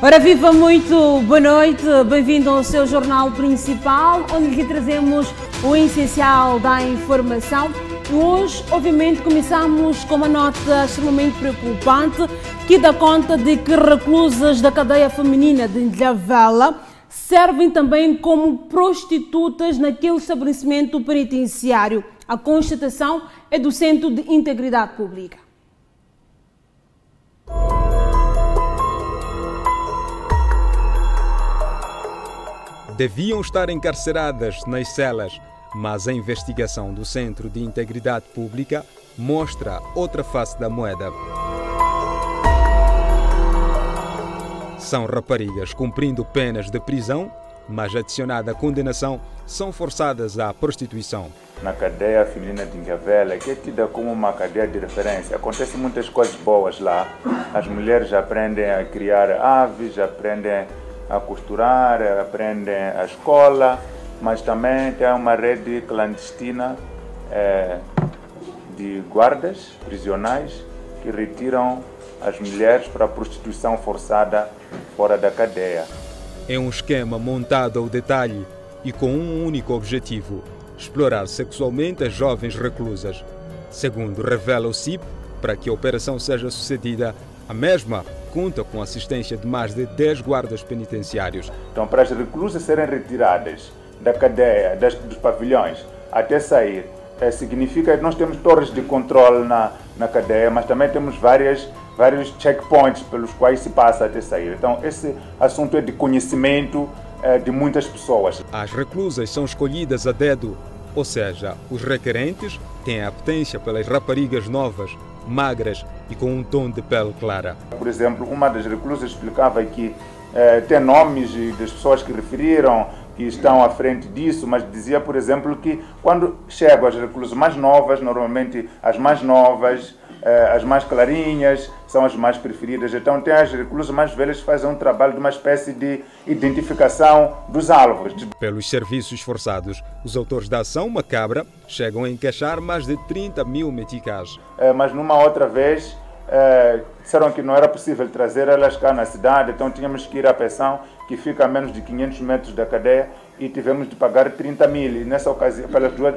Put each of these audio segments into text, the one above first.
Ora viva, muito boa noite, bem-vindo ao seu jornal principal, onde lhe trazemos o essencial da informação. E hoje, obviamente, começamos com uma nota extremamente preocupante que dá conta de que reclusas da cadeia feminina de Ilhavela servem também como prostitutas naquele estabelecimento penitenciário. A constatação é do Centro de Integridade Pública. Deviam estar encarceradas nas celas, mas a investigação do Centro de Integridade Pública mostra outra face da moeda. São raparigas cumprindo penas de prisão, mas adicionada à condenação, são forçadas à prostituição. Na cadeia feminina de Ilhavela, que é tida como uma cadeia de referência, acontecem muitas coisas boas lá. As mulheres aprendem a criar aves, aprendem a costurar, aprendem a escola, mas também tem uma rede clandestina de guardas prisionais que retiram as mulheres para a prostituição forçada fora da cadeia. É um esquema montado ao detalhe e com um único objetivo: explorar sexualmente as jovens reclusas. Segundo revela o CIP, para que a operação seja sucedida, a mesma conta com a assistência de mais de 10 guardas penitenciários. Então, para as reclusas serem retiradas da cadeia, dos pavilhões, até sair, significa que nós temos torres de controle na cadeia, mas também temos vários checkpoints pelos quais se passa até sair. Então, esse assunto é de conhecimento de muitas pessoas. As reclusas são escolhidas a dedo, ou seja, os requerentes têm apetência pelas raparigas novas, magras e com um tom de pele clara. Por exemplo, uma das reclusas explicava que tem nomes das pessoas que referiram, que estão à frente disso, mas dizia, por exemplo, que quando chegam as reclusas mais novas, normalmente as mais novas, as mais clarinhas, são as mais preferidas. Então tem as reclusas mais velhas que fazem um trabalho de uma espécie de identificação dos alvos. Pelos serviços forçados, os autores da ação macabra chegam a encaixar mais de 30 mil meticais. Mas numa outra vez disseram que não era possível trazer elas cá na cidade, então tínhamos que ir à pensão, que fica a menos de 500 metros da cadeia, e tivemos de pagar 30 mil, e nessa ocasião,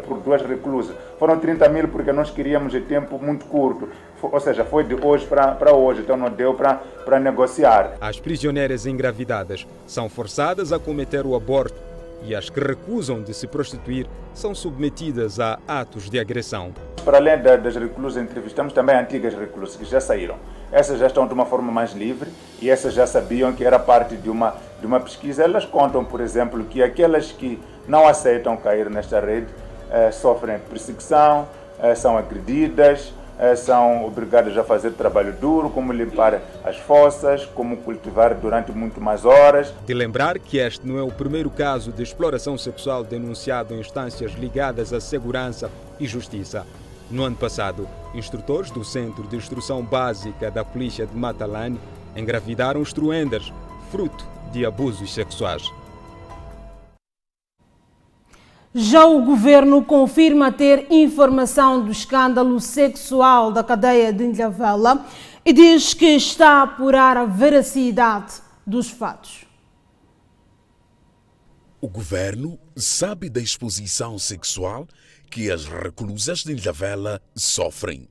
por duas reclusas. Foram 30 mil porque nós queríamos de tempo muito curto, ou seja, foi de hoje para hoje, então não deu para negociar. As prisioneiras engravidadas são forçadas a cometer o aborto, e as que recusam de se prostituir são submetidas a atos de agressão. Para além das reclusas, entrevistamos também antigas reclusas que já saíram. Essas já estão de uma forma mais livre e essas já sabiam que era parte de uma pesquisa. Elas contam, por exemplo, que aquelas que não aceitam cair nesta rede sofrem perseguição, são agredidas, são obrigadas a fazer trabalho duro, como limpar as fossas, como cultivar durante muito mais horas. De lembrar que este não é o primeiro caso de exploração sexual denunciado em instâncias ligadas à segurança e justiça. No ano passado, instrutores do Centro de Instrução Básica da Polícia de Matalane engravidaram instruendas, fruto de abusos sexuais. Já o governo confirma ter informação do escândalo sexual da cadeia de Ilhavela e diz que está a apurar a veracidade dos fatos. O governo sabe da exposição sexual que as reclusas de Ilhavela sofrem.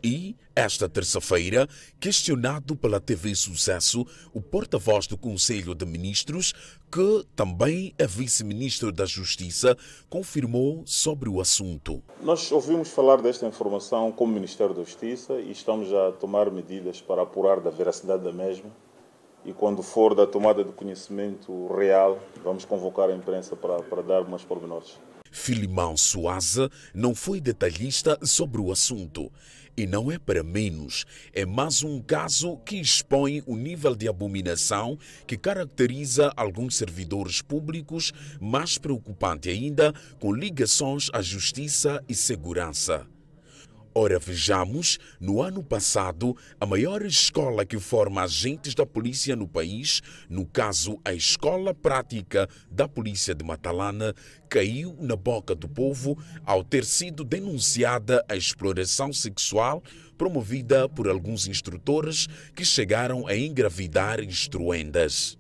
E, esta terça-feira, questionado pela TV Sucesso, o porta-voz do Conselho de Ministros, que também é vice-ministro da Justiça, confirmou sobre o assunto. Nós ouvimos falar desta informação como Ministério da Justiça e estamos a tomar medidas para apurar da veracidade da mesma. E quando for da tomada de conhecimento real, vamos convocar a imprensa para dar umas pormenores. Filimão Suaza não foi detalhista sobre o assunto. E não é para menos, é mais um caso que expõe o nível de abominação que caracteriza alguns servidores públicos, mais preocupante ainda, com ligações à justiça e segurança. Ora, vejamos, no ano passado, a maior escola que forma agentes da polícia no país, no caso a Escola Prática da Polícia de Matalana, caiu na boca do povo ao ter sido denunciada a exploração sexual promovida por alguns instrutores que chegaram a engravidar instruendas.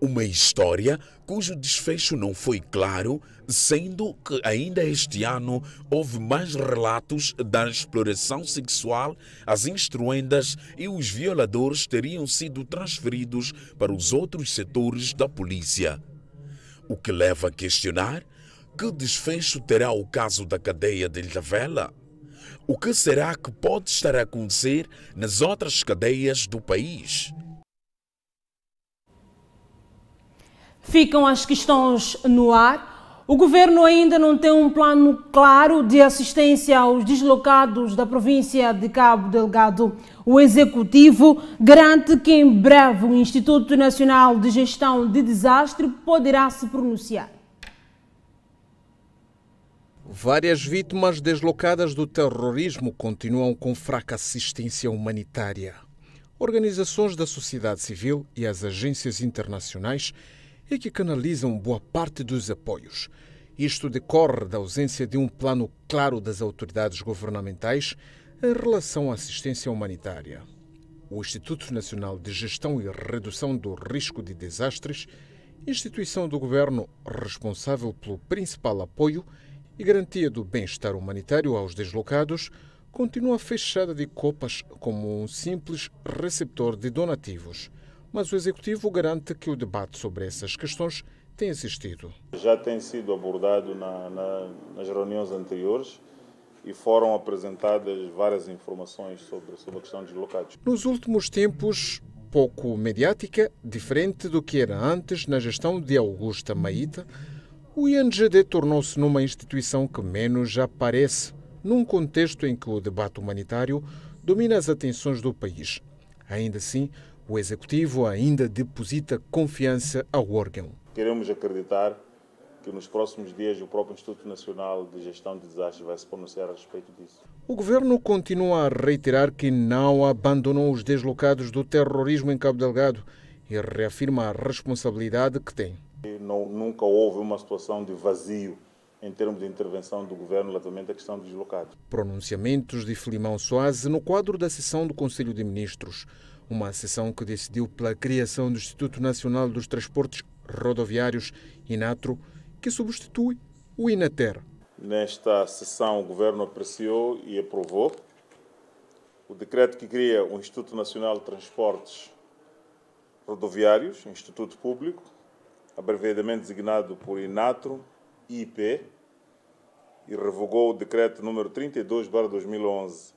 Uma história cujo desfecho não foi claro, sendo que ainda este ano houve mais relatos da exploração sexual às instruendas e os violadores teriam sido transferidos para os outros setores da polícia. O que leva a questionar que desfecho terá o caso da cadeia de Ilhavela? O que será que pode estar a acontecer nas outras cadeias do país? Ficam as questões no ar. O governo ainda não tem um plano claro de assistência aos deslocados da província de Cabo Delgado. O executivo garante que em breve o Instituto Nacional de Gestão de Desastre poderá se pronunciar. Várias vítimas deslocadas do terrorismo continuam com fraca assistência humanitária. Organizações da sociedade civil e as agências internacionais é que canalizam boa parte dos apoios. Isto decorre da ausência de um plano claro das autoridades governamentais em relação à assistência humanitária. O Instituto Nacional de Gestão e Redução do Risco de Desastres, instituição do governo responsável pelo principal apoio e garantia do bem-estar humanitário aos deslocados, continua fechada de copas como um simples receptor de donativos. Mas o Executivo garante que o debate sobre essas questões tem existido. Já tem sido abordado nas reuniões anteriores e foram apresentadas várias informações sobre a questão dos deslocados. Nos últimos tempos, pouco mediática, diferente do que era antes na gestão de Augusta Maíta, o INGD tornou-se numa instituição que menos aparece num contexto em que o debate humanitário domina as atenções do país. Ainda assim, o Executivo ainda deposita confiança ao órgão. Queremos acreditar que nos próximos dias o próprio Instituto Nacional de Gestão de Desastres vai se pronunciar a respeito disso. O governo continua a reiterar que não abandonou os deslocados do terrorismo em Cabo Delgado e reafirma a responsabilidade que tem. Nunca houve uma situação de vazio em termos de intervenção do governo relativamente à questão dos deslocados. Pronunciamentos de Filimão Soares no quadro da sessão do Conselho de Ministros. Uma sessão que decidiu pela criação do Instituto Nacional dos Transportes Rodoviários, INATRO, que substitui o INATER. Nesta sessão, o Governo apreciou e aprovou o decreto que cria o Instituto Nacional de Transportes Rodoviários, Instituto Público, abreviadamente designado por INATRO, IP, e revogou o decreto número 32/2011,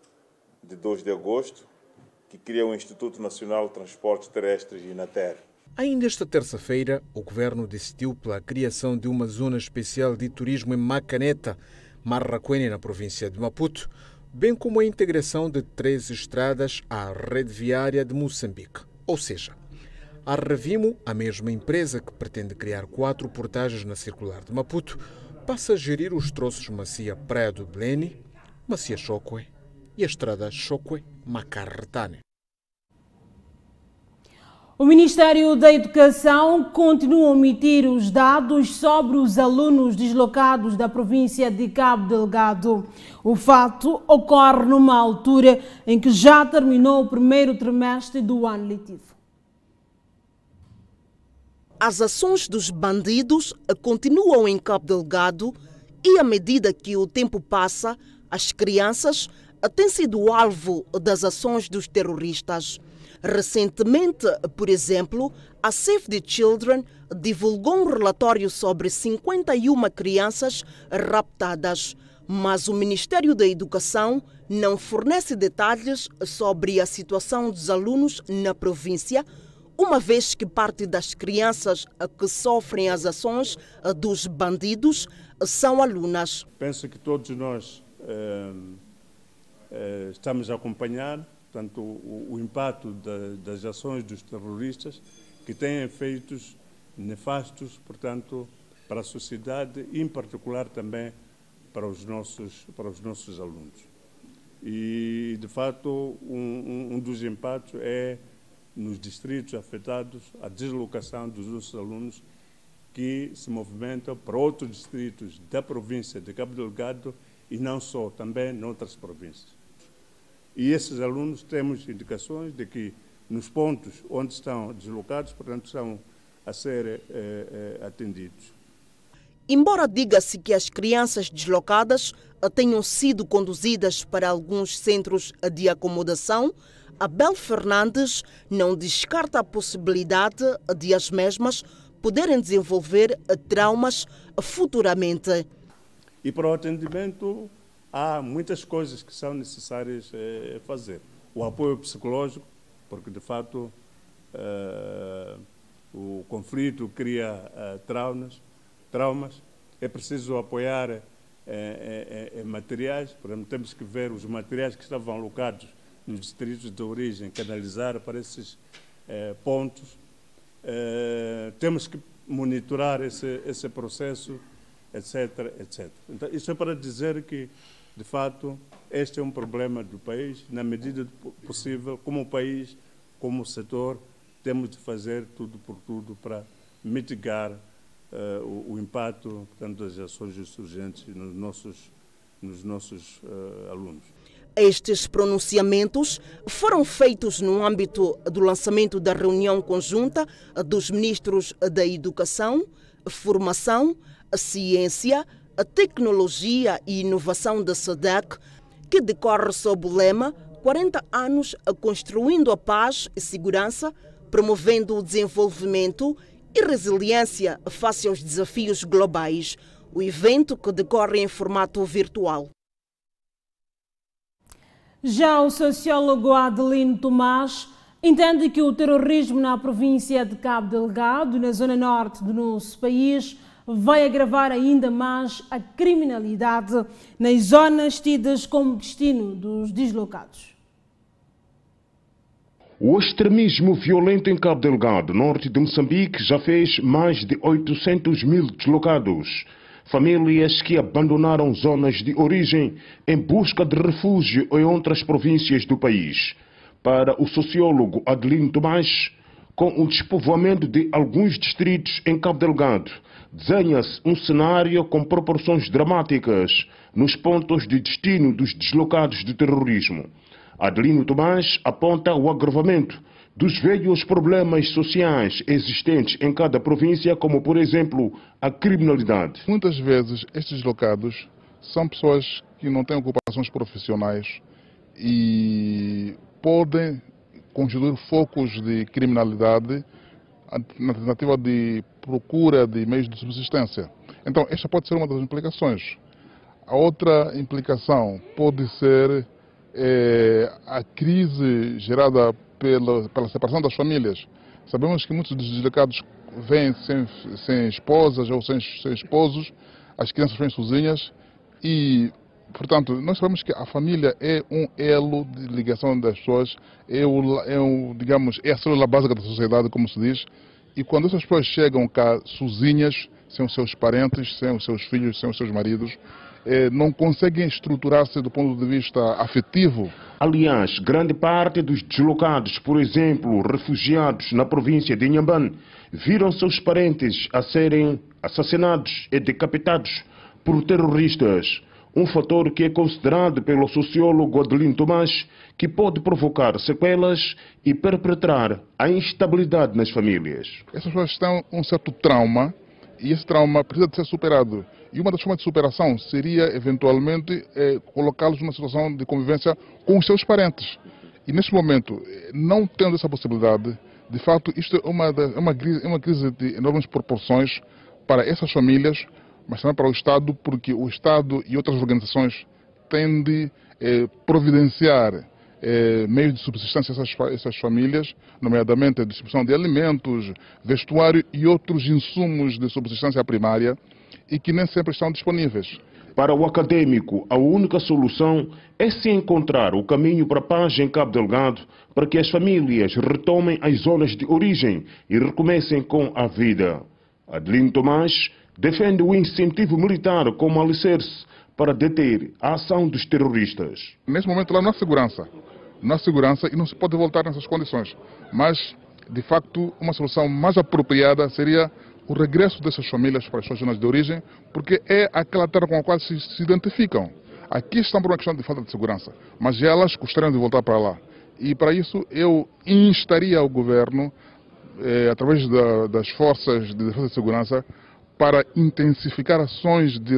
de 2 de agosto, que cria o Instituto Nacional de Transportes Terrestres, INATER. Ainda esta terça-feira, o Governo decidiu pela criação de uma zona especial de turismo em Macaneta, Marraquene, na província de Maputo, bem como a integração de 3 estradas à rede viária de Moçambique. Ou seja, a Revimo, a mesma empresa que pretende criar 4 portagens na circular de Maputo, passa a gerir os troços Macia Praia do Belene, Macia Chokwe e a estrada Chokwe-Macarretane. O Ministério da Educação continua a omitir os dados sobre os alunos deslocados da província de Cabo Delgado. O fato ocorre numa altura em que já terminou o primeiro trimestre do ano letivo. As ações dos bandidos continuam em Cabo Delgado e, à medida que o tempo passa, as crianças têm sido alvo das ações dos terroristas. Recentemente, por exemplo, a Save the Children divulgou um relatório sobre 51 crianças raptadas, mas o Ministério da Educação não fornece detalhes sobre a situação dos alunos na província, uma vez que parte das crianças que sofrem as ações dos bandidos são alunas. Penso que todos nós estamos a acompanhar, portanto, o impacto das ações dos terroristas, que têm efeitos nefastos, portanto, para a sociedade e, em particular, também para os nossos alunos. E, de fato, um dos impactos é, nos distritos afetados, a deslocação dos nossos alunos que se movimentam para outros distritos da província de Cabo Delgado e não só, também noutras províncias. E esses alunos temos indicações de que nos pontos onde estão deslocados, portanto, estão a ser atendidos. Embora diga-se que as crianças deslocadas tenham sido conduzidas para alguns centros de acomodação, Abel Fernandes não descarta a possibilidade de as mesmas poderem desenvolver traumas futuramente. E para o atendimento há muitas coisas que são necessárias fazer. O apoio psicológico, porque de fato o conflito cria traumas. É preciso apoiar materiais, por exemplo, temos que ver os materiais que estavam alocados nos distritos de origem, canalizar para esses pontos. Temos que monitorar esse processo, etc, etc. Então, isso é para dizer que, de fato, este é um problema do país. Na medida do possível, como país, como setor, temos de fazer tudo por tudo para mitigar o impacto, portanto, das ações insurgentes nos nossos alunos. Estes pronunciamentos foram feitos no âmbito do lançamento da reunião conjunta dos ministros da Educação, Formação, Ciência, Tecnologia e Inovação da SADC, que decorre sob o lema 40 anos construindo a paz e segurança, promovendo o desenvolvimento e resiliência face aos desafios globais. O evento, que decorre em formato virtual. Já o sociólogo Adelino Tomás entende que o terrorismo na província de Cabo Delgado, na zona norte do nosso país, vai agravar ainda mais a criminalidade nas zonas tidas como destino dos deslocados. O extremismo violento em Cabo Delgado, norte de Moçambique, já fez mais de 800 mil deslocados. Famílias que abandonaram zonas de origem em busca de refúgio em outras províncias do país. Para o sociólogo Adelino Tomás, com o despovoamento de alguns distritos em Cabo Delgado, desenha-se um cenário com proporções dramáticas nos pontos de destino dos deslocados de terrorismo. Adelino Tomás aponta o agravamento dos velhos problemas sociais existentes em cada província, como, por exemplo, a criminalidade. Muitas vezes estes deslocados são pessoas que não têm ocupações profissionais e podem constituir focos de criminalidade na tentativa de procura de meios de subsistência. Então, esta pode ser uma das implicações. A outra implicação pode ser a crise gerada pela separação das famílias. Sabemos que muitos dos deslocados vêm sem esposas ou sem esposos, as crianças vêm sozinhas e, portanto, nós sabemos que a família é um elo de ligação das pessoas, digamos, é a célula básica da sociedade, como se diz, e quando essas pessoas chegam cá sozinhas, sem os seus parentes, sem os seus filhos, sem os seus maridos, não conseguem estruturar-se do ponto de vista afetivo. Aliás, grande parte dos deslocados, por exemplo, refugiados na província de Inhambane, viram seus parentes a serem assassinados e decapitados por terroristas. Um fator que é considerado pelo sociólogo Adelino Tomás que pode provocar sequelas e perpetrar a instabilidade nas famílias. Essas pessoas têm um certo trauma e esse trauma precisa de ser superado. E uma das formas de superação seria, eventualmente, colocá-los numa situação de convivência com os seus parentes. E, neste momento, não tendo essa possibilidade, de fato, isto é uma crise de enormes proporções para essas famílias, mas também para o Estado, porque o Estado e outras organizações tendem a providenciar meios de subsistência a essas famílias, nomeadamente a distribuição de alimentos, vestuário e outros insumos de subsistência primária, e que nem sempre estão disponíveis. Para o acadêmico, a única solução é se encontrar o caminho para a paz em Cabo Delgado, para que as famílias retomem as zonas de origem e recomecem com a vida. Adelino Tomás defende o incentivo militar como alicerce para deter a ação dos terroristas. Nesse momento lá não há segurança. Não há segurança e não se pode voltar nessas condições. Mas, de facto, uma solução mais apropriada seria o regresso dessas famílias para as suas zonas de origem, porque é aquela terra com a qual se identificam. Aqui estão por uma questão de falta de segurança, mas elas gostariam de voltar para lá. E para isso eu instaria o governo, através das forças de defesa e segurança, para intensificar ações de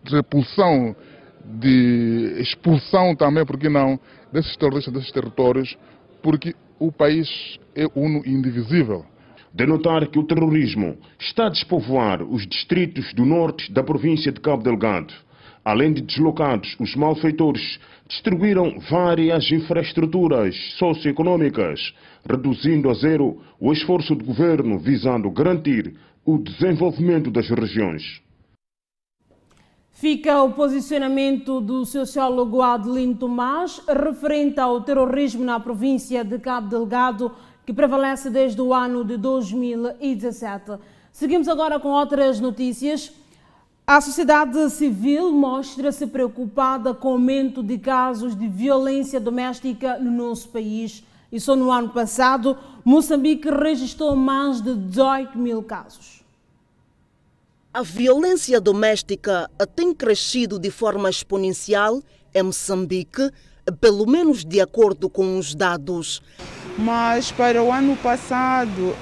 repulsão, de expulsão também, porque não, desses terroristas, desses territórios, porque o país é uno e indivisível. De notar que o terrorismo está a despovoar os distritos do norte da província de Cabo Delgado. Além de deslocados, os malfeitores distribuíram várias infraestruturas socioeconômicas, reduzindo a zero o esforço do governo visando garantir o desenvolvimento das regiões. Fica o posicionamento do sociólogo Adelino Tomás referente ao terrorismo na província de Cabo Delgado, que prevalece desde o ano de 2017. Seguimos agora com outras notícias. A sociedade civil mostra-se preocupada com o aumento de casos de violência doméstica no nosso país. E só no ano passado, Moçambique registrou mais de 18 mil casos. A violência doméstica tem crescido de forma exponencial em Moçambique, pelo menos de acordo com os dados. Mas para o ano passado,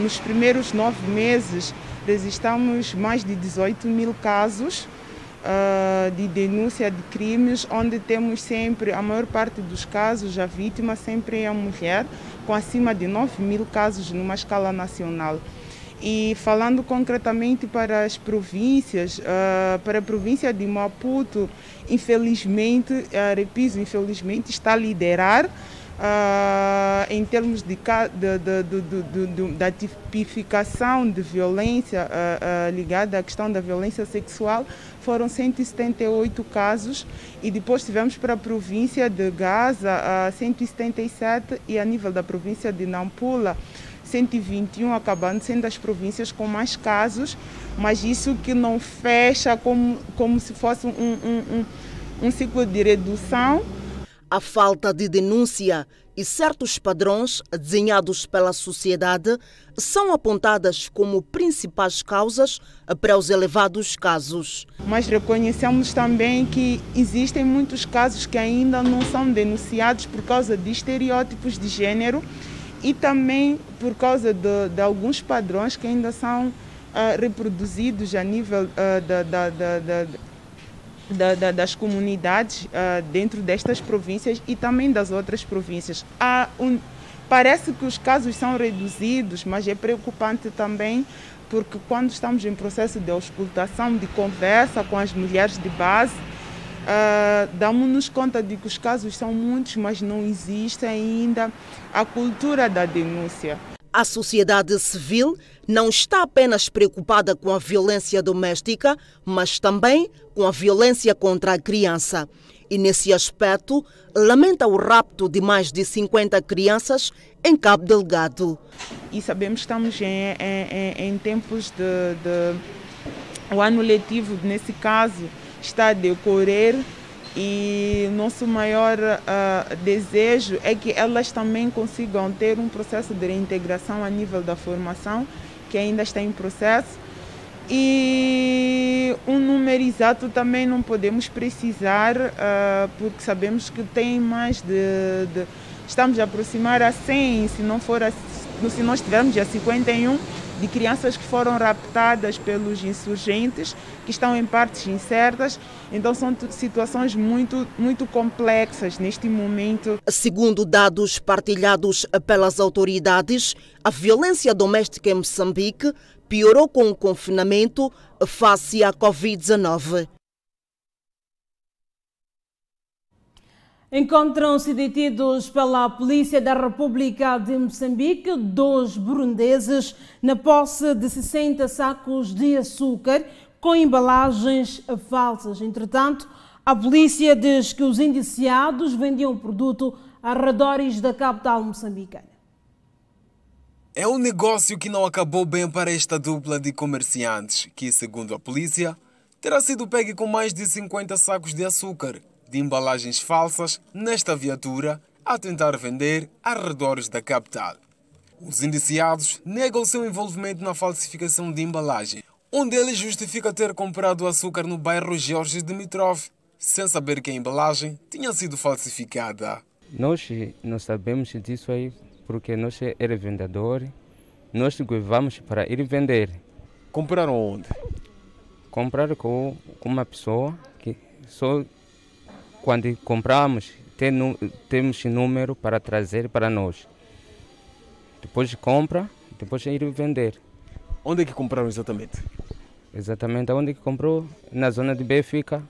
nos primeiros 9 meses, registramos mais de 18 mil casos de denúncia de crimes, onde temos sempre, a maior parte dos casos, a vítima sempre é a mulher, com acima de 9 mil casos numa escala nacional. E falando concretamente para as províncias, para a província de Maputo, infelizmente, Repiso, infelizmente, está a liderar em termos da tipificação de violência ligada à questão da violência sexual. Foram 178 casos e depois tivemos para a província de Gaza 177 e a nível da província de Nampula 121, acabando sendo as províncias com mais casos, mas isso que não fecha como se fosse um ciclo de redução. A falta de denúncia e certos padrões desenhados pela sociedade são apontadas como principais causas para os elevados casos. Mas reconhecemos também que existem muitos casos que ainda não são denunciados por causa de estereótipos de género e também por causa de alguns padrões que ainda são reproduzidos a nível das comunidades dentro destas províncias e também das outras províncias. Parece que os casos são reduzidos, mas é preocupante também porque quando estamos em processo de auscultação, de conversa com as mulheres de base, damos-nos conta de que os casos são muitos, mas não existe ainda a cultura da denúncia. A sociedade civil não está apenas preocupada com a violência doméstica, mas também com a violência contra a criança. E nesse aspecto, lamenta o rapto de mais de 50 crianças em Cabo Delgado. E sabemos que estamos em tempos o ano letivo, nesse caso, está a decorrer e nosso maior desejo é que elas também consigam ter um processo de reintegração a nível da formação, que ainda está em processo. E um número exato também não podemos precisar, porque sabemos que tem mais estamos a aproximar a 100, se nós estivermos a 51, de crianças que foram raptadas pelos insurgentes, que estão em partes incertas. Então são situações muito, muito complexas neste momento. Segundo dados partilhados pelas autoridades, a violência doméstica em Moçambique piorou com o confinamento face à Covid-19. Encontram-se detidos pela Polícia da República de Moçambique 2 burundeses na posse de 60 sacos de açúcar com embalagens falsas. Entretanto, a polícia diz que os indiciados vendiam o produto a arredores da capital moçambicana. É um negócio que não acabou bem para esta dupla de comerciantes que, segundo a polícia, terá sido pegue com mais de 50 sacos de açúcar de embalagens falsas nesta viatura a tentar vender arredores da capital. Os indiciados negam seu envolvimento na falsificação de embalagem. Um deles justifica ter comprado açúcar no bairro Georges Dimitrov, sem saber que a embalagem tinha sido falsificada. Nós não sabemos disso aí, porque nós éramos vendedores, nós vamos para ir vender. Compraram onde? Compraram com uma pessoa que só quando compramos temos número para trazer para nós. Depois compra, depois ir vender. Onde é que compraram exatamente? Exatamente onde que comprou, na zona de Benfica.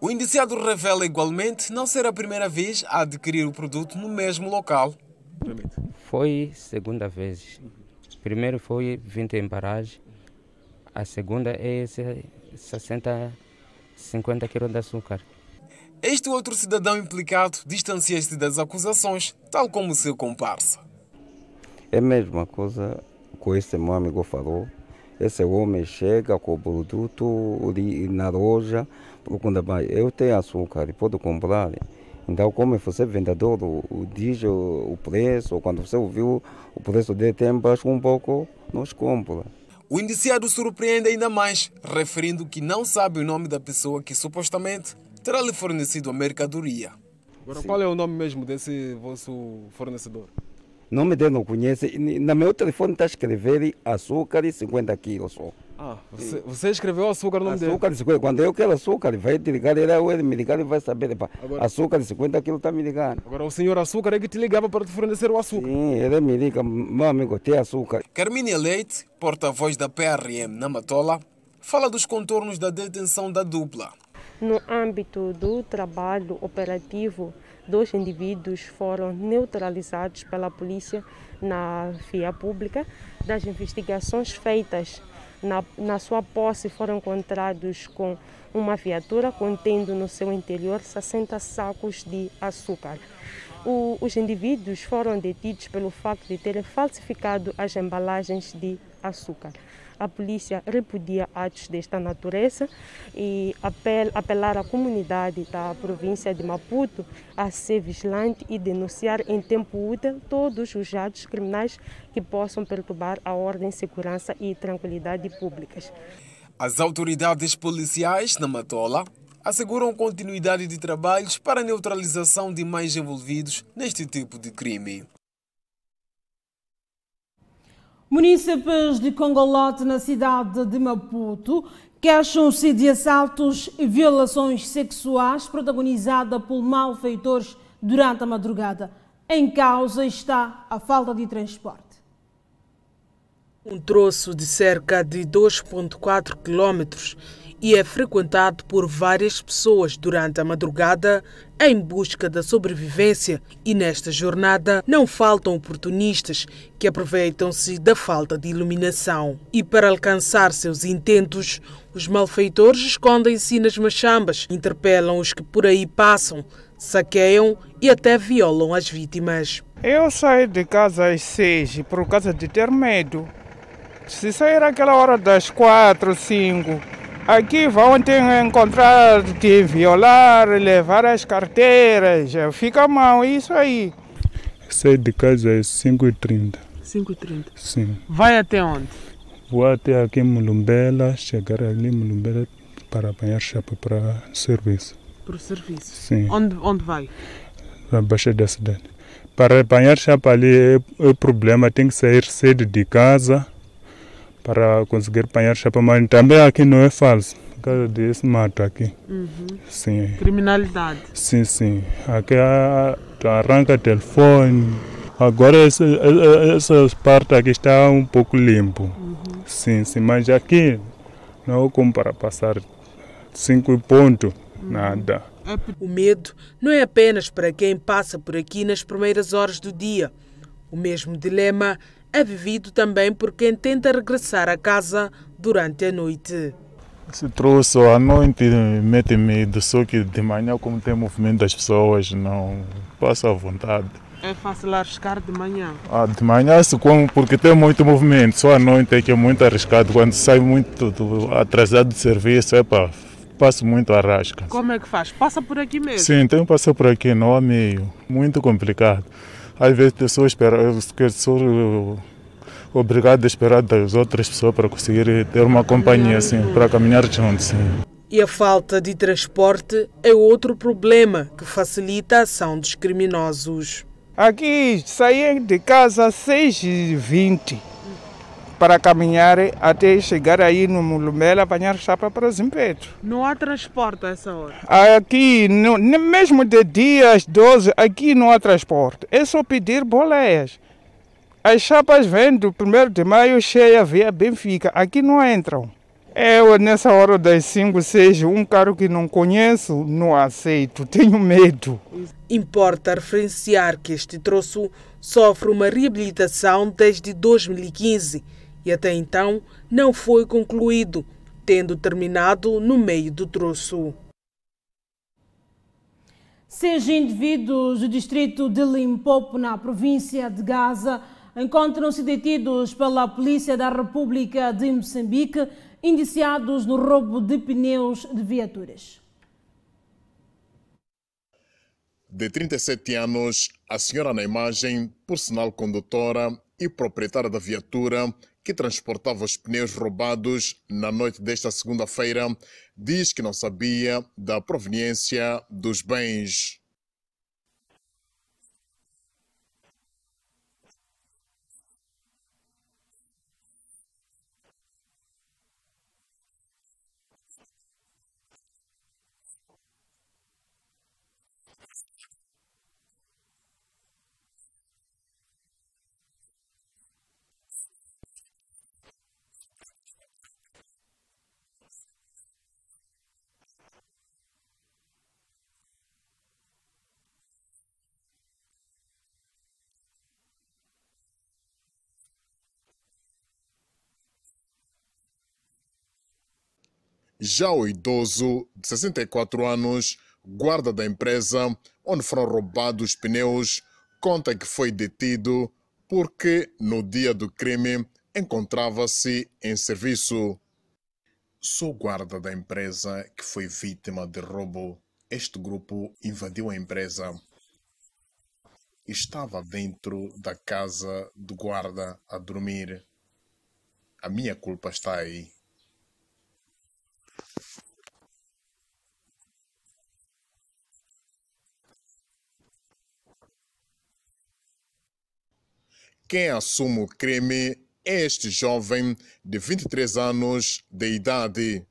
O indiciado revela igualmente não ser a primeira vez a adquirir o produto no mesmo local. Foi segunda vez. Primeiro foi 20 embalagens, a segunda é 50 quilos de açúcar. Este outro cidadão implicado distancia-se das acusações, tal como o seu comparsa. É a mesma coisa que esse meu amigo falou. Esse homem chega com o produto na loja, eu tenho açúcar e pode comprar. Então, como você é vendedor, diz o preço, quando você ouviu o preço dele tem baixo um pouco, nós compramos. O indiciado surpreende ainda mais, referindo que não sabe o nome da pessoa que supostamente terá lhe fornecido a mercadoria. Agora, sim, qual é o nome mesmo desse vosso fornecedor? O nome dele não conhece. No meu telefone está escrever açúcar e 50 quilos só. Ah, você escreveu açúcar no nome dele? Açúcar de 50. Quando eu quero açúcar, vai te ligar, ele me ligar e vai saber. Agora, açúcar de 50 quilos está me ligando. Agora o senhor açúcar é que te ligava para te fornecer o açúcar? Sim, ele me liga, meu amigo, tem açúcar. Carmínia Leite, porta-voz da PRM na Matola, fala dos contornos da detenção da dupla. No âmbito do trabalho operativo, 2 indivíduos foram neutralizados pela polícia na via pública. Das investigações feitas na sua posse foram encontrados com uma viatura contendo no seu interior 60 sacos de açúcar. Os indivíduos foram detidos pelo facto de terem falsificado as embalagens de açúcar. A polícia repudia atos desta natureza e apelar à comunidade da província de Maputo a ser vigilante e denunciar em tempo útil todos os atos criminais que possam perturbar a ordem, segurança e tranquilidade públicas. As autoridades policiais na Matola asseguram continuidade de trabalhos para a neutralização de mais envolvidos neste tipo de crime. Munícipes de Congolote, na cidade de Maputo, queixam-se de assaltos e violações sexuais protagonizadas por malfeitores durante a madrugada. Em causa está a falta de transporte. Um troço de cerca de 2,4 quilômetros e é frequentado por várias pessoas durante a madrugada em busca da sobrevivência, e nesta jornada não faltam oportunistas que aproveitam-se da falta de iluminação. E para alcançar seus intentos, os malfeitores escondem-se nas machambas, interpelam os que por aí passam, saqueiam e até violam as vítimas. Eu saí de casa às 6 por causa de ter medo. Se sair aquela hora das 4, 5... aqui vão encontrar, te violar, levar as carteiras, fica mal isso aí. Saí de casa às 5h30. 5h30? Sim. Vai até onde? Vou até aqui em Mulumbela, chegar ali em Mulumbela para apanhar chapa para serviço. Para o serviço? Sim. Onde vai? Para baixo da cidade. Para apanhar chapa ali é problema, tem que sair cedo de casa para conseguir apanhar chapa, mas também aqui não é falso, por causa desse mato aqui. Sim. Criminalidade? Sim, sim. Aqui arranca telefone. Agora essa parte aqui está um pouco limpo. Sim, sim, mas aqui não é como para passar 5 pontos, nada. O medo não é apenas para quem passa por aqui nas primeiras horas do dia. O mesmo dilema é vivido também por quem tenta regressar a casa durante a noite. Se trouxe à noite, mete medo, só que de manhã, como tem movimento das pessoas, não passa à vontade. É fácil arriscar de manhã? De manhã, porque tem muito movimento, só à noite é que é muito arriscado. Quando sai muito atrasado de serviço, passo muito a rasca. Como é que faz? Passa por aqui mesmo? Sim, tenho que passar por aqui, não há meio. Muito complicado. Às vezes sou obrigado a esperar das outras pessoas para conseguir ter uma companhia, assim, para caminhar juntos. Sim. E a falta de transporte é outro problema que facilita a ação dos criminosos. Aqui saí de casa às 6h20 para caminhar até chegar aí no Mulumela, apanhar chapa para Zimpeto. Não há transporte a essa hora? Aqui, mesmo de dia às 12, aqui não há transporte. É só pedir boleias. As chapas vêm do 1º de maio cheia via Benfica. Aqui não entram. Eu, nessa hora das 5, 6, um carro que não conheço, não aceito, tenho medo. Importa referenciar que este troço sofre uma reabilitação desde 2015 e até então não foi concluído, tendo terminado no meio do troço. 6 indivíduos do distrito de Limpopo, na província de Gaza, encontram-se detidos pela Polícia da República de Moçambique, indiciados no roubo de pneus de viaturas. De 37 anos, a senhora na imagem, por sinal condutora e proprietária da viatura que transportava os pneus roubados na noite desta segunda-feira, diz que não sabia da proveniência dos bens. Já o idoso, de 64 anos, guarda da empresa onde foram roubados os pneus, conta que foi detido porque no dia do crime encontrava-se em serviço. Sou guarda da empresa que foi vítima de roubo. Este grupo invadiu a empresa. Estava dentro da casa do guarda a dormir. A minha culpa está aí. Quem assume o crime é este jovem de 23 anos de idade.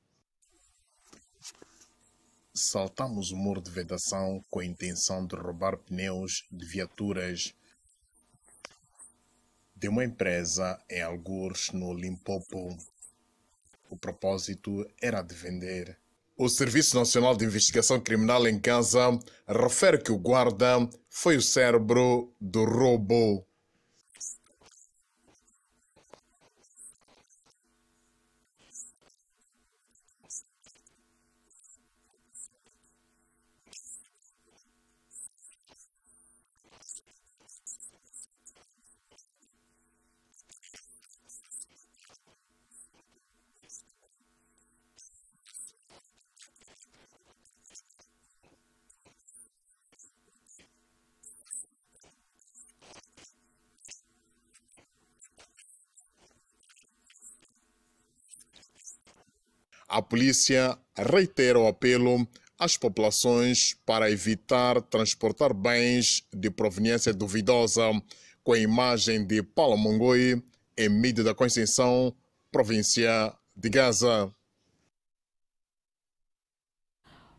Saltamos o muro de vedação com a intenção de roubar pneus de viaturas de uma empresa em Algures, no Limpopo. O propósito era de vender. O Serviço Nacional de Investigação Criminal em Gaza refere que o guarda foi o cérebro do roubo. A polícia reitera o apelo às populações para evitar transportar bens de proveniência duvidosa, com a imagem de Paulo Mongoi, em Mídia da Conceição, província de Gaza.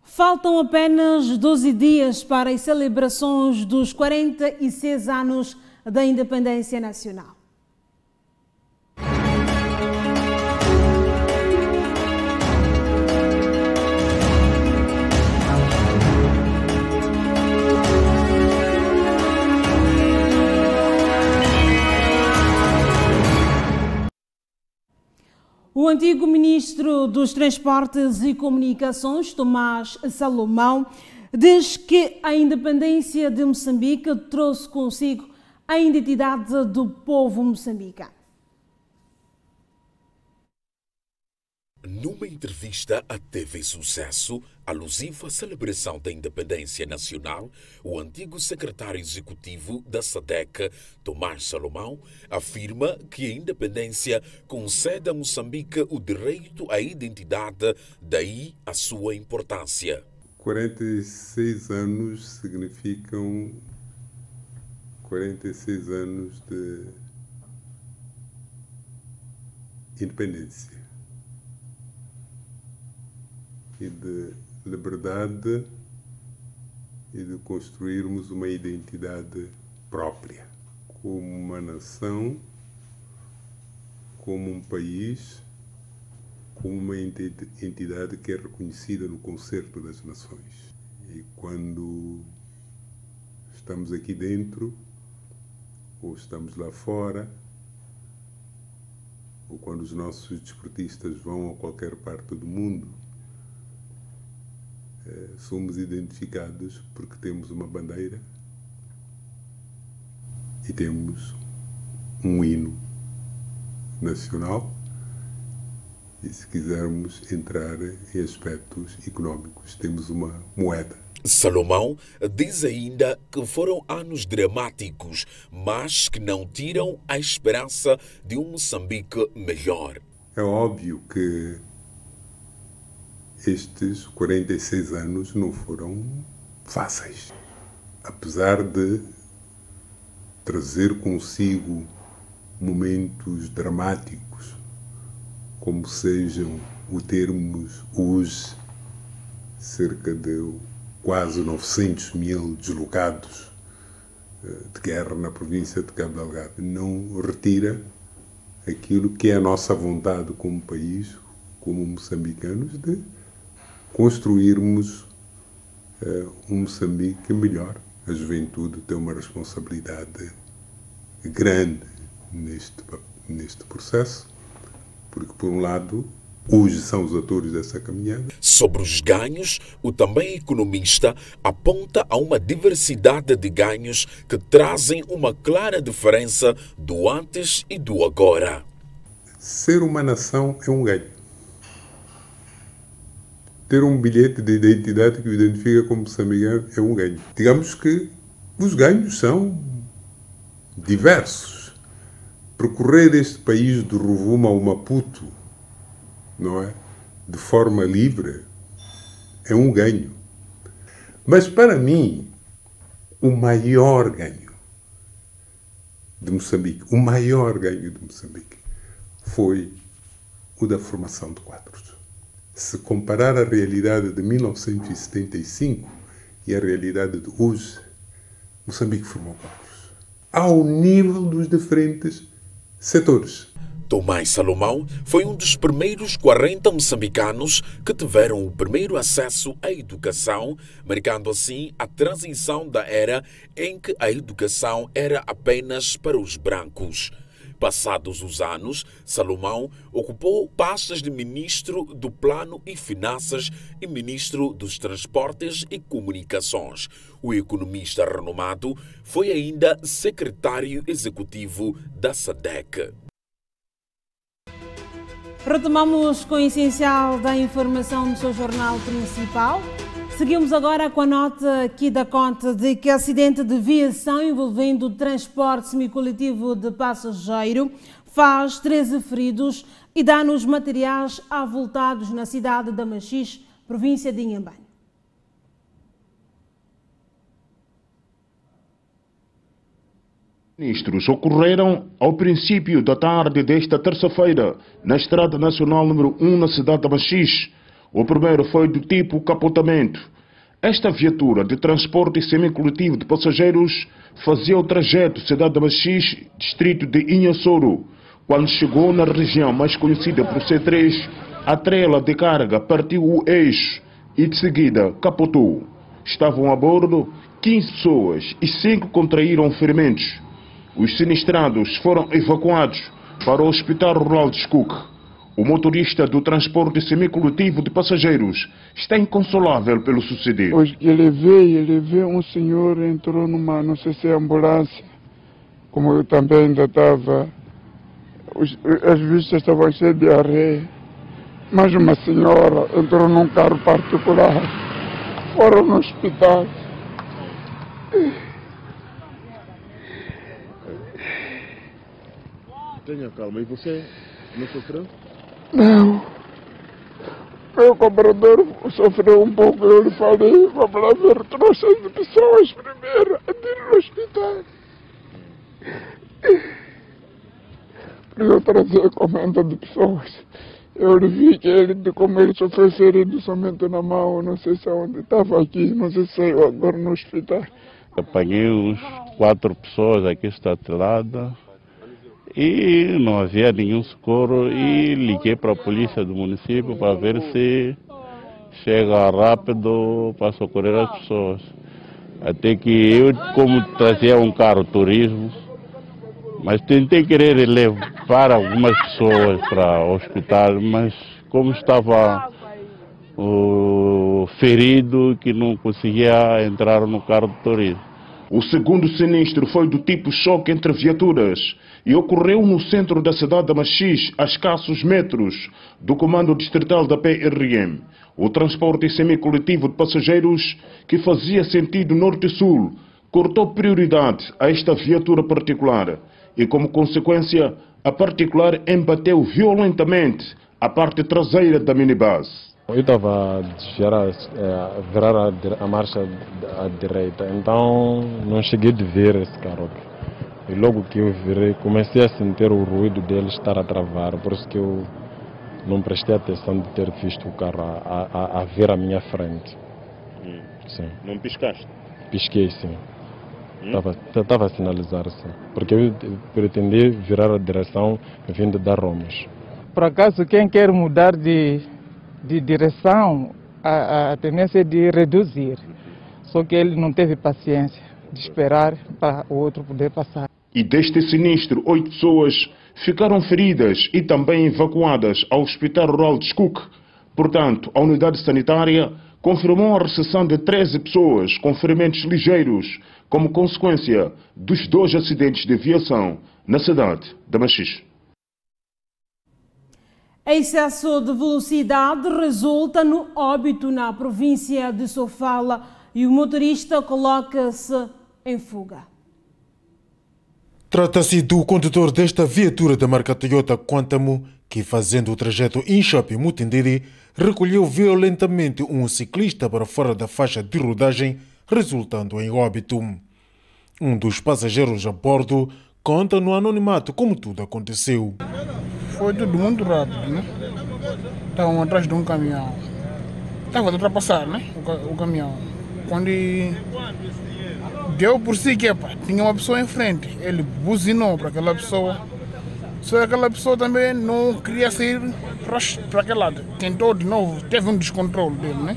Faltam apenas 12 dias para as celebrações dos 46 anos da independência nacional. O antigo ministro dos Transportes e Comunicações, Tomás Salomão, diz que a independência de Moçambique trouxe consigo a identidade do povo moçambicano. Numa entrevista à TV Sucesso, alusiva à celebração da independência nacional, o antigo secretário executivo da SADC, Tomás Salomão, afirma que a independência concede a Moçambique o direito à identidade, daí a sua importância. 46 anos significam 46 anos de independência e de liberdade e de construirmos uma identidade própria, como uma nação, como um país, como uma entidade que é reconhecida no Concerto das Nações. E quando estamos aqui dentro, ou estamos lá fora, ou quando os nossos desportistas vão a qualquer parte do mundo, somos identificados porque temos uma bandeira e temos um hino nacional e, se quisermos entrar em aspectos económicos, temos uma moeda. Salomão diz ainda que foram anos dramáticos, mas que não tiram a esperança de um Moçambique melhor. É óbvio que estes 46 anos não foram fáceis, apesar de trazer consigo momentos dramáticos, como sejam o termos hoje cerca de quase 900 mil deslocados de guerra na província de Cabo Delgado. Não retira aquilo que é a nossa vontade como país, como moçambicanos, de construirmos um Moçambique melhor. A juventude tem uma responsabilidade grande neste processo, porque, por um lado, hoje são os atores dessa caminhada. Sobre os ganhos, o também economista aponta a uma diversidade de ganhos que trazem uma clara diferença do antes e do agora. Ser uma nação é um ganho. Ter um bilhete de identidade que o identifica como moçambicano é um ganho. Digamos que os ganhos são diversos. Percorrer este país do Rovuma ao Maputo, não é? De forma livre, é um ganho. Mas para mim, o maior ganho de Moçambique, o maior ganho de Moçambique foi o da formação de quadros. Se comparar a realidade de 1975 e a realidade de hoje, Moçambique formou quadros ao nível dos diferentes setores. Tomás Salomão foi um dos primeiros 40 moçambicanos que tiveram o primeiro acesso à educação, marcando assim a transição da era em que a educação era apenas para os brancos. Passados os anos, Salomão ocupou pastas de ministro do Plano e Finanças e ministro dos Transportes e Comunicações. O economista renomado foi ainda secretário executivo da SADC. Retomamos com o essencial da informação no seu jornal principal. Seguimos agora com a nota aqui da conta de que acidente de viação envolvendo o transporte semicoletivo de passageiro faz 13 feridos e danos materiais avultados na cidade de Machixe, província de Inhambane. Sinistros ocorreram ao princípio da tarde desta terça-feira na Estrada Nacional número 1 na cidade de Machixe. O primeiro foi do tipo capotamento. Esta viatura de transporte semicoletivo de passageiros fazia o trajeto cidade de Machixe, distrito de Inhassoro. Quando chegou na região mais conhecida por C3, a trela de carga partiu o eixo e de seguida capotou. Estavam a bordo 15 pessoas e 5 contraíram ferimentos. Os sinistrados foram evacuados para o Hospital Rural de Escuque. O motorista do transporte semicoletivo de passageiros está inconsolável pelo sucedido. Hoje ele veio, um senhor entrou numa, não sei se é ambulância, como eu também ainda estava, as vistas estavam cheias de areia, mas uma senhora entrou num carro particular, foram no hospital. Tenha calma, e você não sofreu? Não. Meu cobrador sofreu um pouco, eu lhe falei, vamos lá ver, trouxe as pessoas primeiro a ir no hospital. Eu trazia comenda de pessoas. Eu vi que ele, como ele sofreu ferido somente na mão, não sei se onde estava aqui, não sei se saiu agora no hospital. Apanhei uns 4 pessoas aqui estatelada e não havia nenhum socorro e liguei para a polícia do município para ver se chega rápido para socorrer as pessoas. Até que eu, como trazia um carro turismo, mas tentei querer levar algumas pessoas para o hospital, mas como estava ferido, que não conseguia entrar no carro de turismo. O segundo sinistro foi do tipo choque entre viaturas e ocorreu no centro da cidade de Machis, a escassos metros do comando distrital da PRM. O transporte semicoletivo de passageiros que fazia sentido norte-sul cortou prioridade a esta viatura particular e, como consequência, a particular embateu violentamente a parte traseira da minibus. Eu estava a virar a marcha à direita, então não cheguei a ver esse carro. E logo que eu virei, comecei a sentir o ruído dele estar a travar, por isso que eu não prestei atenção de ter visto o carro a vir à minha frente. Sim. Não piscaste? Pisquei, sim. Estava a sinalizar, sim. Porque eu pretendi virar a direção vindo da Romas. Por acaso, quem quer mudar de direção, a tendência é de reduzir. Só que ele não teve paciência de esperar para o outro poder passar. E deste sinistro, 8 pessoas ficaram feridas e também evacuadas ao Hospital Rural de Escuque. Portanto, a unidade sanitária confirmou a recepção de 13 pessoas com ferimentos ligeiros, como consequência dos 2 acidentes de aviação na cidade de Machis. Excesso de velocidade resulta no óbito na província de Sofala e o motorista coloca-se em fuga. Trata-se do condutor desta viatura da marca Toyota Quantamo que, fazendo o trajeto Inchapi-Mutindiri, recolheu violentamente um ciclista para fora da faixa de rodagem, resultando em óbito. Um dos passageiros a bordo conta no anonimato como tudo aconteceu. Foi tudo muito rápido, né? Estavam atrás de um caminhão. Estava a ultrapassar, né? O caminhão. Quando deu por si que tinha uma pessoa em frente, ele buzinou para aquela pessoa. Só que aquela pessoa também não queria sair para aquele lado. Tentou de novo, teve um descontrole dele, né?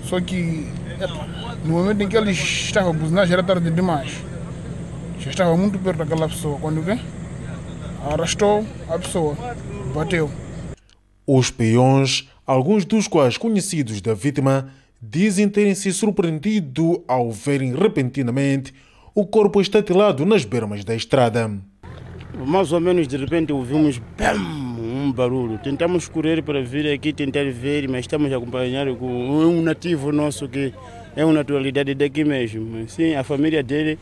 Só que no momento em que ele estava a buzinar já era tarde demais. Já estava muito perto daquela pessoa. Quando vê, arrastou a pessoa, bateu. Os peões, alguns dos quais conhecidos da vítima, dizem terem se surpreendido ao verem repentinamente o corpo estatelado nas bermas da estrada. Mais ou menos de repente ouvimos um barulho. Tentamos correr para vir aqui tentar ver, mas estamos a acompanhar com um nativo nosso que é uma naturalidade daqui mesmo. Sim, a família dele,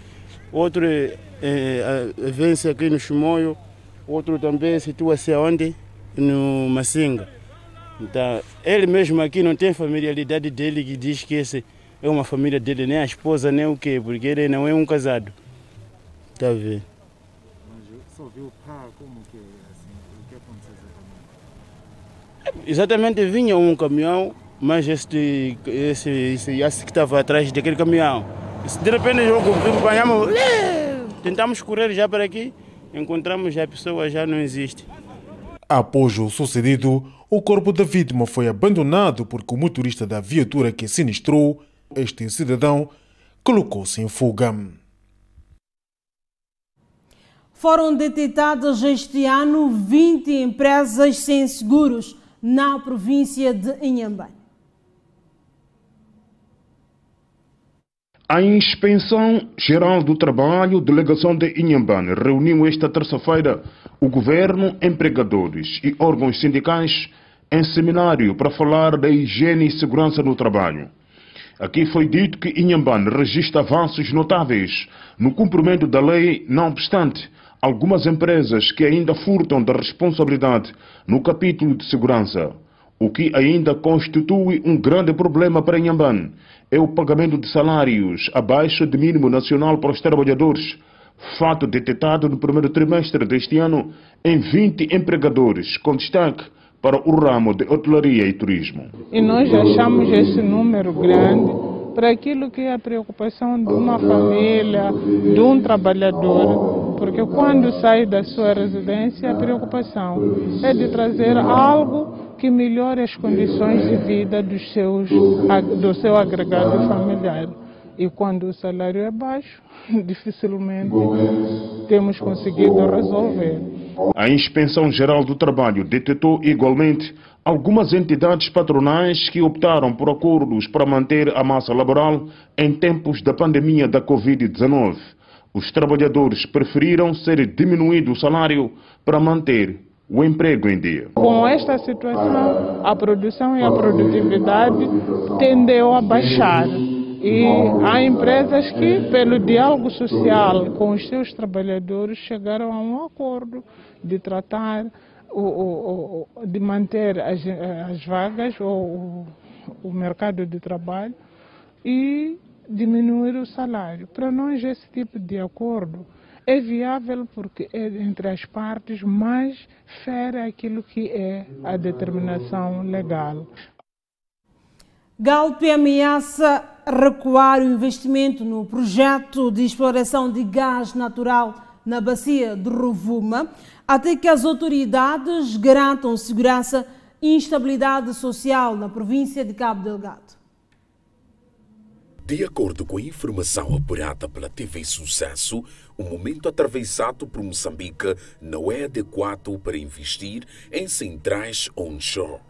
outro vence aqui no Chimoio, outro também situa-se onde? No Massinga. Então, ele mesmo aqui não tem familiaridade dele que diz que essa é uma família dele, nem a esposa, nem o quê, porque ele não é um casado. Está a ver? Mas só viu como que assim, o que aconteceu exatamente? Exatamente, vinha um caminhão, mas esse que estava atrás daquele caminhão. De repente, acompanhamos, tentamos correr já para aqui, encontramos a pessoa, já não existe. Após o sucedido, o corpo da vítima foi abandonado porque o motorista da viatura que sinistrou, este cidadão, colocou-se em fuga. foram detectadas este ano 20 empresas sem seguros na província de Inhambane. A Inspeção Geral do Trabalho, Delegação de Inhambane, reuniu esta terça-feira o governo, empregadores e órgãos sindicais em seminário para falar da higiene e segurança no trabalho. Aqui foi dito que Inhambane registra avanços notáveis no cumprimento da lei, não obstante, algumas empresas que ainda furtam da responsabilidade no capítulo de segurança. O que ainda constitui um grande problema para Inhambane é o pagamento de salários abaixo do mínimo nacional para os trabalhadores, fato detectado no primeiro trimestre deste ano em 20 empregadores, com destaque para o ramo de hotelaria e turismo. E nós achamos esse número grande para aquilo que é a preocupação de uma família, de um trabalhador, porque quando sai da sua residência, a preocupação é de trazer algo que melhore as condições de vida do seu agregado familiar. E quando o salário é baixo, dificilmente temos conseguido resolver. A Inspeção Geral do Trabalho detectou igualmente algumas entidades patronais que optaram por acordos para manter a massa laboral em tempos da pandemia da Covid-19. Os trabalhadores preferiram ser diminuído o salário para manter o emprego em dia. Com esta situação, a produção e a produtividade tendeu a baixar. E há empresas que, pelo diálogo social com os seus trabalhadores, chegaram a um acordo de tratar, de manter as vagas ou o mercado de trabalho e diminuir o salário. Para nós, esse tipo de acordo é viável porque é entre as partes, mas fere aquilo que é a determinação legal. Galp ameaça recuar o investimento no projeto de exploração de gás natural na bacia de Rovuma, até que as autoridades garantam segurança e instabilidade social na província de Cabo Delgado. De acordo com a informação apurada pela TV Sucesso, o momento atravessado por Moçambique não é adequado para investir em centrais onshore.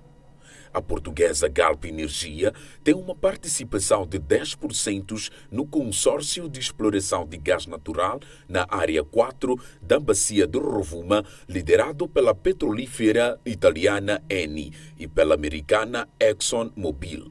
A portuguesa Galp Energia tem uma participação de 10% no consórcio de exploração de gás natural na área 4 da bacia de Rovuma, liderado pela petrolífera italiana Eni e pela americana ExxonMobil.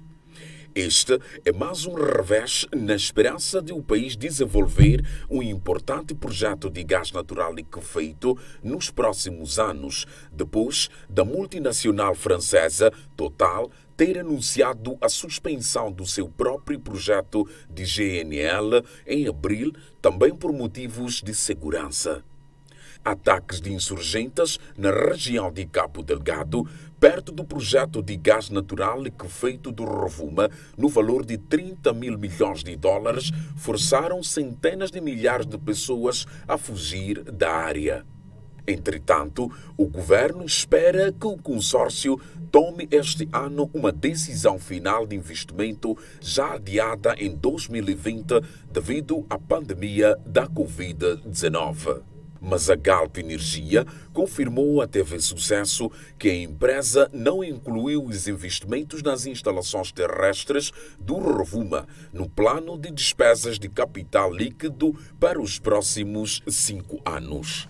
Este é mais um revés na esperança de o país desenvolver um importante projeto de gás natural liquefeito nos próximos anos, depois da multinacional francesa Total ter anunciado a suspensão do seu próprio projeto de GNL em abril, também por motivos de segurança. Ataques de insurgentes na região de Cabo Delgado, perto do projeto de gás natural liquefeito do Rovuma, no valor de 30 mil milhões de dólares, forçaram centenas de milhares de pessoas a fugir da área. Entretanto, o governo espera que o consórcio tome este ano uma decisão final de investimento já adiada em 2020 devido à pandemia da Covid-19. Mas a Galp Energia confirmou à TV Sucesso que a empresa não incluiu os investimentos nas instalações terrestres do Rovuma no plano de despesas de capital líquido para os próximos 5 anos.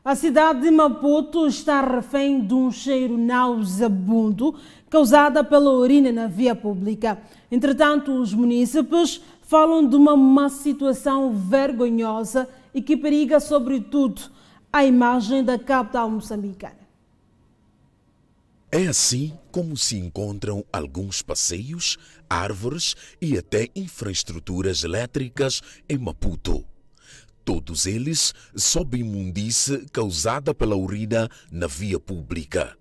A cidade de Maputo está refém de um cheiro nauseabundo causado pela urina na via pública. Entretanto, os munícipes falam de uma má situação vergonhosa e que periga, sobretudo, a imagem da capital moçambicana. É assim como se encontram alguns passeios, árvores e até infraestruturas elétricas em Maputo. Todos eles sob imundície causada pela urina na via pública.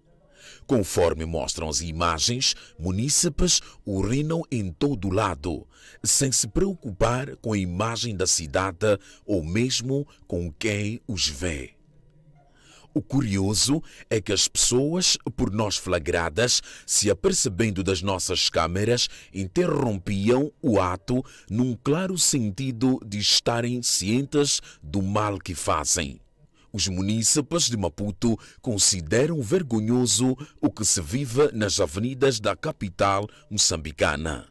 Conforme mostram as imagens, munícipes urinam em todo lado, sem se preocupar com a imagem da cidade ou mesmo com quem os vê. O curioso é que as pessoas, por nós flagradas, se apercebendo das nossas câmeras, interrompiam o ato num claro sentido de estarem cientes do mal que fazem. Os munícipes de Maputo consideram vergonhoso o que se vive nas avenidas da capital moçambicana.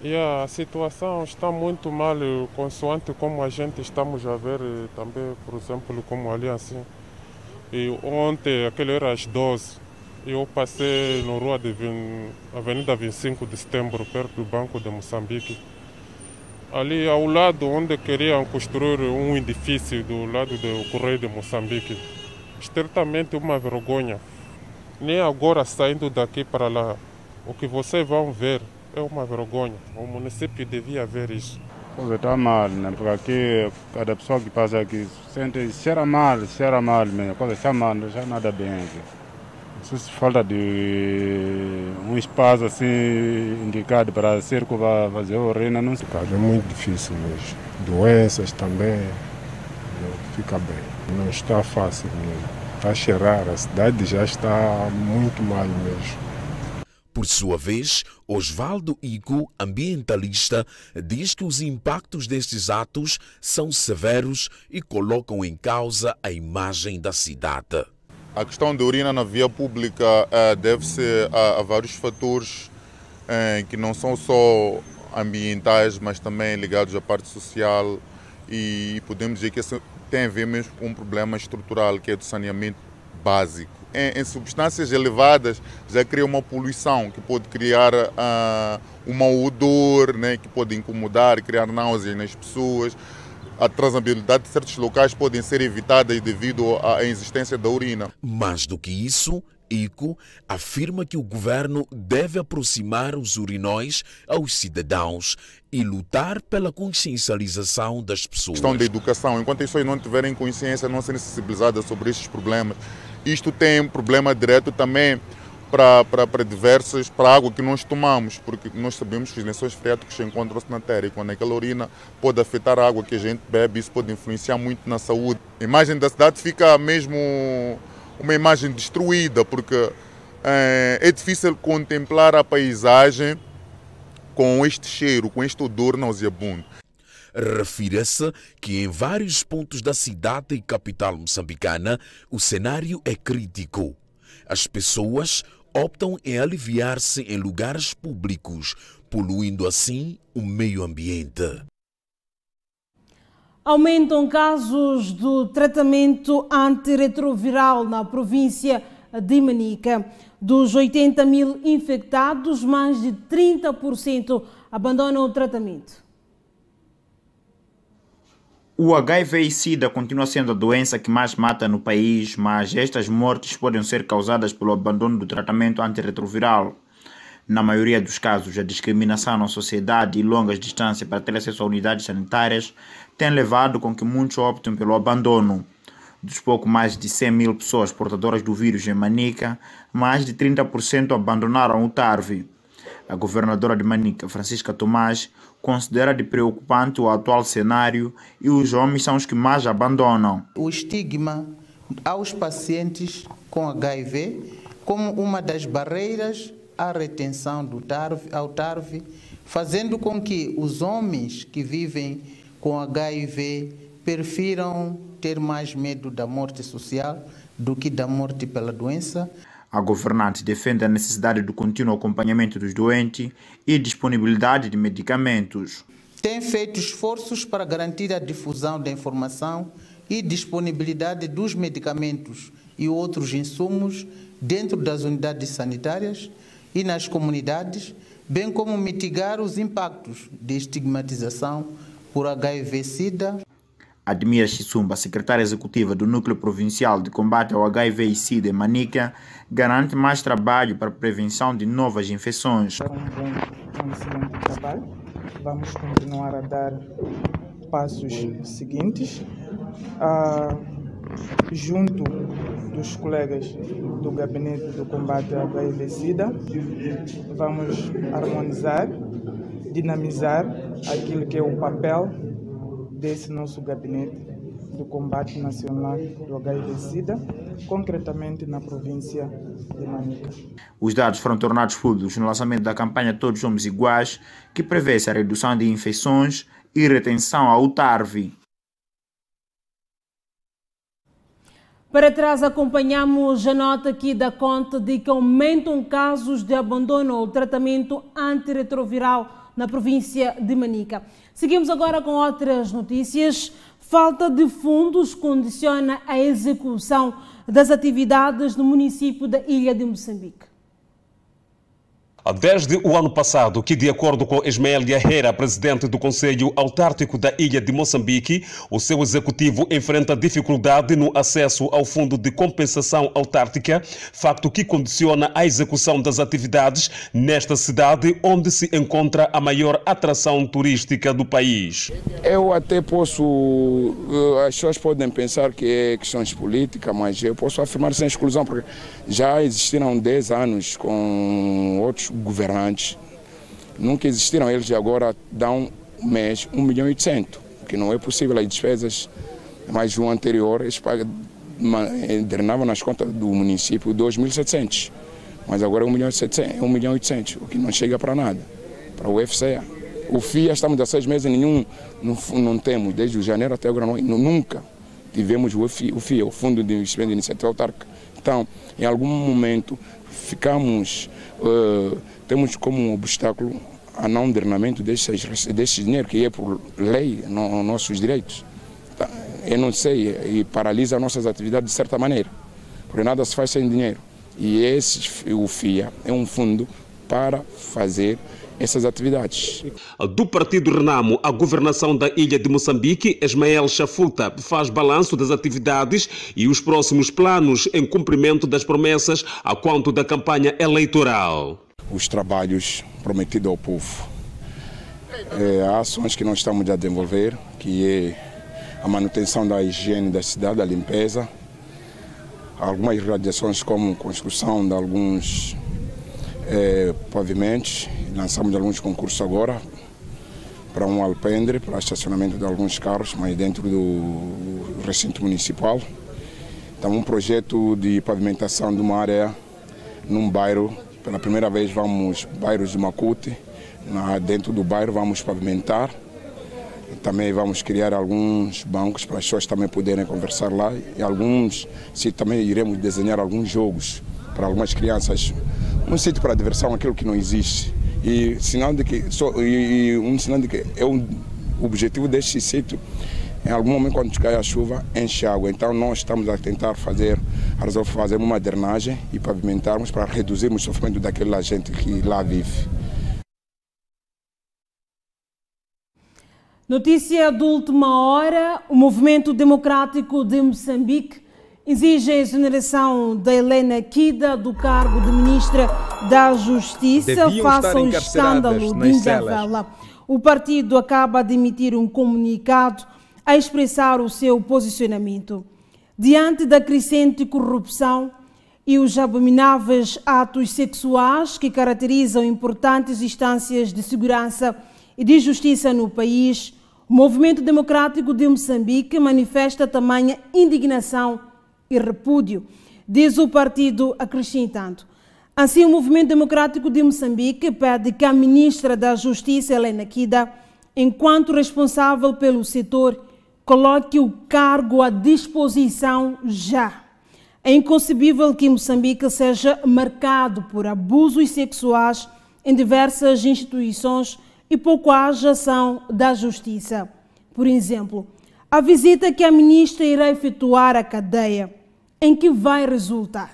E a situação está muito mal, consoante como a gente estamos a ver também, por exemplo, como ali assim. E ontem, aquele era às 12, eu passei na rua de Avenida 25 de Setembro, perto do Banco de Moçambique. Ali ao lado onde queriam construir um edifício do lado do Correio de Moçambique. Estritamente uma vergonha. Nem agora saindo daqui para lá, o que vocês vão ver é uma vergonha. O município devia ver isso. A coisa está mal, né? Porque aqui, cada pessoa que passa aqui sente, cheira mal mesmo. A coisa está mal, não está nada bem aqui. Se falta de um espaço assim indicado para cerco para fazer urina, não se pode. É muito difícil mesmo. Doenças também, não fica bem. Não está fácil mesmo. Está a cheirar, a cidade já está muito mal mesmo. Por sua vez, Osvaldo Ico, ambientalista, diz que os impactos destes atos são severos e colocam em causa a imagem da cidade. A questão da urina na via pública deve-se a vários fatores que não são só ambientais, mas também ligados à parte social, e podemos dizer que isso tem a ver mesmo com um problema estrutural, que é do saneamento básico. Em substâncias elevadas já cria uma poluição que pode criar um odor, né, que pode incomodar, criar náuseas nas pessoas. A transabilidade de certos locais podem ser evitadas devido à existência da urina. Mais do que isso, Ico afirma que o governo deve aproximar os urinóis aos cidadãos e lutar pela consciencialização das pessoas. A questão da educação, enquanto as pessoas não tiverem consciência, não serem sensibilizadas sobre estes problemas, isto tem um problema direto também para a água que nós tomamos, porque nós sabemos que os lençóis freáticos encontram-se na terra e quando aquela urina pode afetar a água que a gente bebe, isso pode influenciar muito na saúde. A imagem da cidade fica mesmo uma imagem destruída, porque é difícil contemplar a paisagem com este cheiro, com este odor nauseabundo. Refira-se que em vários pontos da cidade e capital moçambicana o cenário é crítico. As pessoas optam em aliviar-se em lugares públicos, poluindo assim o meio ambiente. Aumentam casos do tratamento antirretroviral na província de Manica. Dos 80 mil infectados, mais de 30% abandonam o tratamento. O HIV e SIDA continua sendo a doença que mais mata no país, mas estas mortes podem ser causadas pelo abandono do tratamento antirretroviral. Na maioria dos casos, a discriminação na sociedade e longas distâncias para ter acesso a unidades sanitárias tem levado com que muitos optem pelo abandono. Dos pouco mais de 100 mil pessoas portadoras do vírus em Manica, mais de 30% abandonaram o TARV. A governadora de Manica, Francisca Tomás, considera de preocupante o atual cenário e os homens são os que mais abandonam. O estigma aos pacientes com HIV como uma das barreiras à retenção ao TARV, fazendo com que os homens que vivem com HIV prefiram ter mais medo da morte social do que da morte pela doença. A governante defende a necessidade do contínuo acompanhamento dos doentes e disponibilidade de medicamentos. Tem feito esforços para garantir a difusão da informação e disponibilidade dos medicamentos e outros insumos dentro das unidades sanitárias e nas comunidades, bem como mitigar os impactos de estigmatização por HIV-Sida. Admira Chissumba, secretária executiva do Núcleo Provincial de Combate ao HIV e SIDA em Manica, garante mais trabalho para a prevenção de novas infecções. Um excelente trabalho. Vamos continuar a dar passos seguintes. Junto dos colegas do Gabinete do Combate ao HIV e SIDA, vamos harmonizar, dinamizar aquilo que é o papel desse nosso gabinete do Combate Nacional do HIV/SIDA, concretamente na província de Manica. Os dados foram tornados públicos no lançamento da campanha Todos Somos Iguais, que prevê a redução de infecções e retenção ao TARV. Para trás, acompanhamos a nota aqui da conta de que aumentam casos de abandono ao tratamento antirretroviral na província de Manica. Seguimos agora com outras notícias. Falta de fundos condiciona a execução das atividades no município da Ilha de Moçambique. Desde o ano passado, que de acordo com Ismael Guerreira, presidente do Conselho Autárquico da Ilha de Moçambique, o seu executivo enfrenta dificuldade no acesso ao Fundo de Compensação Autárquica, facto que condiciona a execução das atividades nesta cidade, onde se encontra a maior atração turística do país. Eu até posso, as pessoas podem pensar que é questões políticas, mas eu posso afirmar sem exclusão, porque já existiram 10 anos com outros governantes, nunca existiram, eles agora dão mês 1.800.000, que não é possível, as despesas, mas o anterior eles drenavam nas contas do município 2.700, mas agora é 1.800.000, o que não chega para nada, para o FCA. O FIA estamos há 6 meses, não temos, desde janeiro até agora, nunca tivemos o FIA, o Fundo de Investimento de Iniciativa Autárquica. Então, em algum momento, temos como obstáculo a não drenamento desse dinheiro, que é por lei, nossos direitos. Eu não sei, e paralisa nossas atividades de certa maneira, porque nada se faz sem dinheiro. E o FIA é um fundo para fazer essas atividades. Do Partido Renamo, a governação da Ilha de Moçambique, Ismael Chafuta faz balanço das atividades e os próximos planos em cumprimento das promessas a quanto da campanha eleitoral. Os trabalhos prometidos ao povo, há ações que nós estamos a desenvolver, que é a manutenção da higiene da cidade, a limpeza, algumas realizações como construção de alguns pavimentos. Lançamos alguns concursos agora para um alpendre, para estacionamento de alguns carros, mas dentro do recinto municipal. Então, um projeto de pavimentação de uma área num bairro. Pela primeira vez vamos bairros de Macute, dentro do bairro vamos pavimentar. E também vamos criar alguns bancos para as pessoas também poderem conversar lá. E também iremos desenhar alguns jogos para algumas crianças. Um sítio para diversão, aquilo que não existe. E sinal de que o objetivo deste sítio, em algum momento quando cai a chuva, enche água. Então nós estamos a tentar fazer uma drenagem e pavimentarmos para reduzirmos o sofrimento daquela gente que lá vive. Notícia de última hora: o Movimento Democrático de Moçambique exige a exoneração da Helena Kida do cargo de Ministra da Justiça face ao escândalo de Indhavela. O partido acaba de emitir um comunicado a expressar o seu posicionamento. Diante da crescente corrupção e os abomináveis atos sexuais que caracterizam importantes instâncias de segurança e de justiça no país, o Movimento Democrático de Moçambique manifesta tamanha indignação e repúdio, diz o partido, acrescentando. Assim, o Movimento Democrático de Moçambique pede que a Ministra da Justiça, Helena Kida, enquanto responsável pelo setor, coloque o cargo à disposição já. É inconcebível que Moçambique seja marcado por abusos sexuais em diversas instituições e pouco haja ação da Justiça. Por exemplo, a visita que a Ministra irá efetuar à cadeia, em que vai resultar?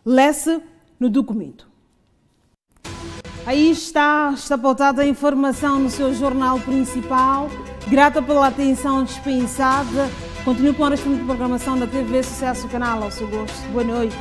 Lê-se no documento. Aí está pautada a informação no seu jornal principal. Grata pela atenção dispensada. Continue com a restante programação da TV Sucesso Canal ao seu gosto. Boa noite.